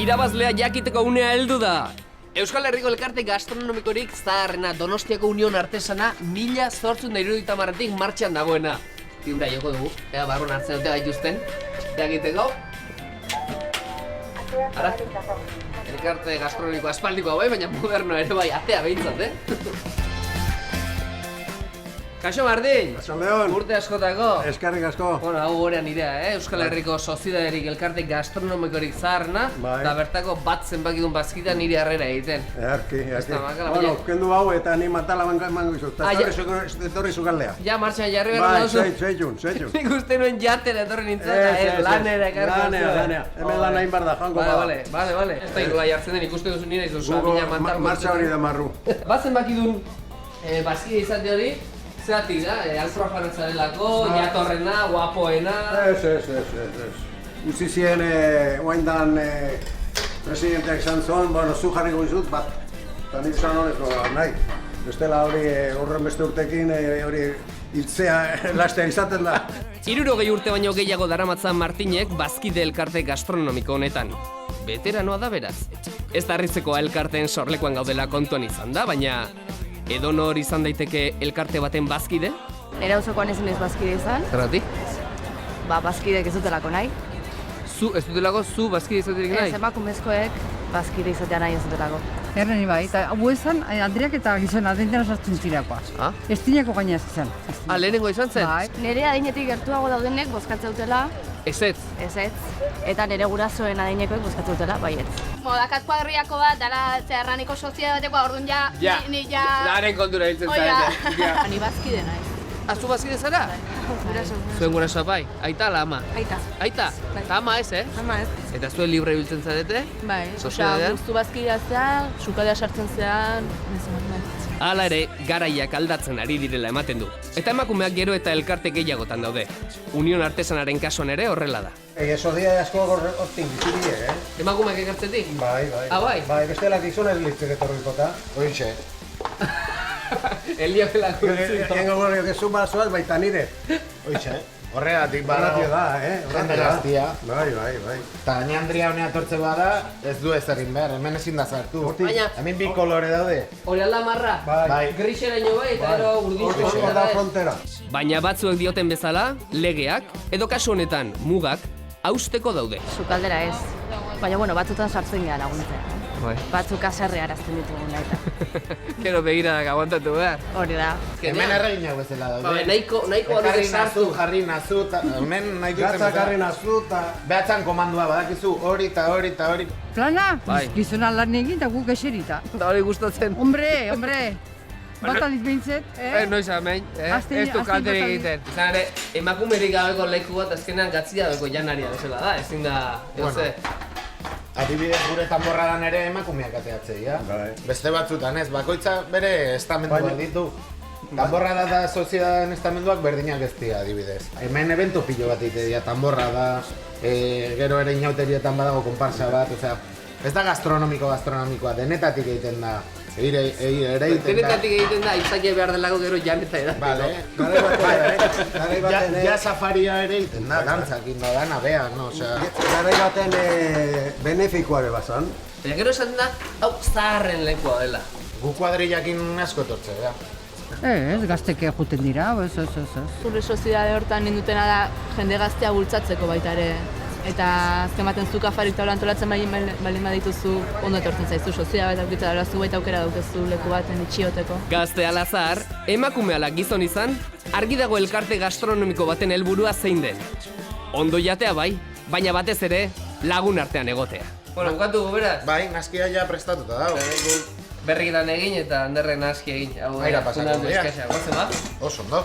Irabazlea jakiteko unea heldu da. Euskal Herriko elkarte gastronomikorik zaharrena Donostiako Union Artesana 1870tik martxan dagoena. Timbra joko dugu, ea barruan hartzen dute gaituzten. Jakiteko. Ara, elkarte gastronomiko aspaldikoa bai, baina moderno ere bai, atea behintzat, Kaixo Martin! Kaixo Leon! Urte askotako! Eskerrik asko! Bueno, hau gorean idea, Euskal Herriko Soziedaderik elkarte gastronomikorik zaharrena eta bertako bat zenbakidun bazkida nire harrera egiten. Earki. Bueno, kendu hau eta ni matala mango izut, eta etorri zugaldea. Ja, martxan jarri behar dauzu? Bai, Nik uste nuen jatera etorri nintzen, lanera ekartzen. Lanera, hemen lan nahin bar da, jango ba. Bale. Ez da ingula jartzen den ikusten duzu nire izuzu, amina mantar. Martxa hori da marru. Bat zenbakidun bazkide izate hori, zeratik da, alprofanatzarelako, jatorrena, guapoena... Ez. Uzi zien, oaindan presidenteak izan zuen, bueno, zu jarriko izut, bat. Eta nik izan honezko nahi. Bestela hori, horren beste urtekin, hori hiltzea lastean izaten da. 60 urte baino gehiago daramatzan Martinek bazkide elkarte gastronomiko honetan. Beteranoa da beraz. Ez da harritzekoa elkarteen sorlekuan gaudela kontuan izan da, baina... Edonor izan daiteke elkarte baten bazkide? Nera auzokoan ezin ez bazkide izan. Zergatik? Bazkideek ez dutelako nahi. Ez dutelako zu bazkide izaterik nahi? Ez, emakumezkoek bazkide izatea nahi ez dutelako. Erreni bai, eta hau esan, Andreak eta gizona adintena sartzen zirakoa. Ez dinako gaina ez izan. Lehenengo izan zen? Bai. Nere adinetik gertuago daudenek bozkatzen dutela. Ezetz? Eta nere gurasoen adinekoek bozkatzen dutela, baietz. Modakat kuadriako bat, dala zerraniko soziedadekoa, orduan ni ja... Laren kontura hiltzen zarete. Ni bazkide nahi. Zu bazkide zara? Zuen gurasoa bai? Aita ala ama? Aita. Aita? Eta ama ez, Ama ez. Eta zuen libre biltzen zarete? Bai, Soziedadean? guztu bazkidea zean, sukadea sartzen zean, Hala ere, garaiak aldatzen ari direla ematen du. Eta emakumeak gero eta elkarte gehiagotan daude. Union Artesanaren kasuan ere horrela da. Eso dia asko hortik bizibide, Emakumeak ekartzetik? Bai. Bai? Bai, bestela gizona ez litzek etorrikota. Oixe. Elia pelako zito. Hengo gorrio que suma soaz baita nire. Oixe, horregatik bada. Horregatik da, Jende gaztia. Bai. Eta ni Andria honea tortze bada, ez du ez egin behar, hemen ezin da sartu. Baina... Hemen bi kolore daude. Hori alda marra? Bai. Grixeraino bai eta ero urdizko. Hor da frontera. Baina batzuek dioten bezala, legeak, edo kasu honetan mugak, hausteko daude. Sukaldera ez. Baina, batzutan sartzen gara laguntzea. Bai. Batzuk aserre arazten ditugu nahi. Gero begiradak aguantatu behar. Hori da. Hemen erreginak bezala daude. Nahiko Ekarri nazu, jarri nazu, hemen nahi duten Gatza karri nazu eta... Behatzan komandua badakizu hori eta hori. Plana? Bai. Gizona lan egin eta guk eserita. Da hori gustatzen. Hombre. Bat aliz behintzet, Noiz amein, ez du kalterik egiten. Izan ere, emakumerik gabeko leku bat azkenean gatzia beko janaria bezala da, ezin da, Adibidez gure tanborradan ere emakumeak ateatzea, Beste batzutan ez, bakoitza bere estamenduak ditu. Tanborrada da soziedaden estamenduak berdinak ez dira, adibidez. Hemen evento pilo bat egitea, tanborrada, gero ere inauterietan badago konparsa bat, ez da gastronomikoa, denetatik egiten da. Denetatik egiten da, izakia behar delako gero janeta edateko. Bale, ja safaria ere egiten da, dantzakin da, dana behar, no, Garai baten benefikoa ere bazan. Baina gero esaten da, hau zaharren lekua dela. Gu kuadrillakin asko etortze, Ez, gazteke juten dira, ez. Zure soziedade hortan nindutena da jende gaztea bultzatzeko baita ere. Eta azken baten zuk afarik taula antolatzen baldin badituzu, ondo etortzen zaizu soziedade bat aurkitza dara zu baita aukera daukezu leku baten itxioteko. Gazte ala zahar, emakume ala gizon izan, argi dago elkarte gastronomiko baten helburua zein den. Ondo jatea bai, baina batez ere lagun artean egotea. Bueno, bukatu beraz? Bai, naskia ja prestatuta dago. Berrikitan egin eta handerren naski egin. Aira pasako, Oso ondo.